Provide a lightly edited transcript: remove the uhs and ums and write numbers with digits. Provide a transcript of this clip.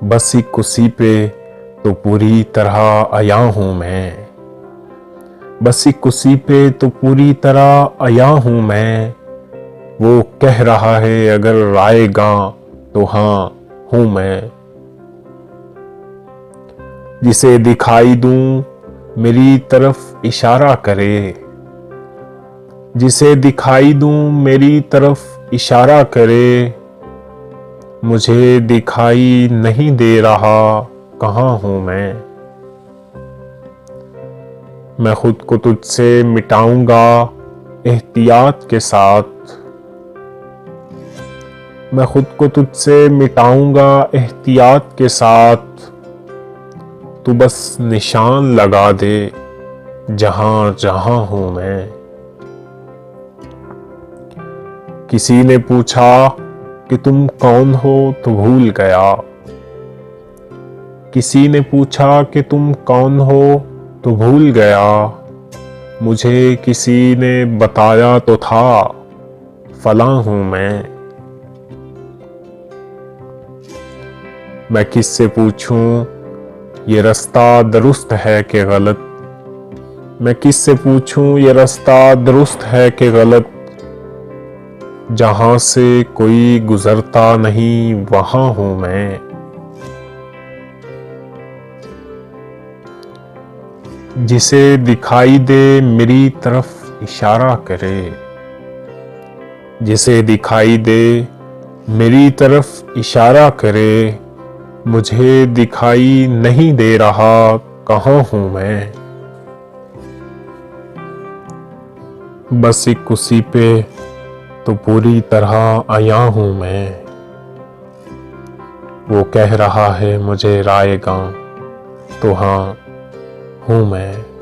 बस एक उसी पे तो पूरी तरह आया हूँ मैं। बस एक उसी पे तो पूरी तरह आया हूँ मैं। वो कह रहा है अगर आएगा तो हाँ हूँ मैं। जिसे दिखाई दूं मेरी तरफ इशारा करे। जिसे दिखाई दूं मेरी तरफ इशारा करे। मुझे दिखाई नहीं दे रहा कहाँ हूँ मैं खुद को तुझसे मिटाऊंगा एहतियात के साथ। मैं खुद को तुझसे मिटाऊंगा एहतियात के साथ। तू बस निशान लगा दे जहां जहां हूं मैं। किसी ने पूछा कि तुम कौन हो तो भूल गया। किसी ने पूछा कि तुम कौन हो तो भूल गया। मुझे किसी ने बताया तो था फलां हूं मैं किससे पूछूं ये रास्ता दुरुस्त है कि गलत। मैं किससे पूछूं ये रास्ता दुरुस्त है कि गलत। जहां से कोई गुजरता नहीं वहां हूं मैं। जिसे दिखाई दे मेरी तरफ इशारा करे। जिसे दिखाई दे मेरी तरफ इशारा करे। मुझे दिखाई नहीं दे रहा कहाँ हूं मैं। बस एक उसी पे तो पूरी तरह आया हूं मैं। वो कह रहा है मुझे रायगां तो हाँ हूं मैं।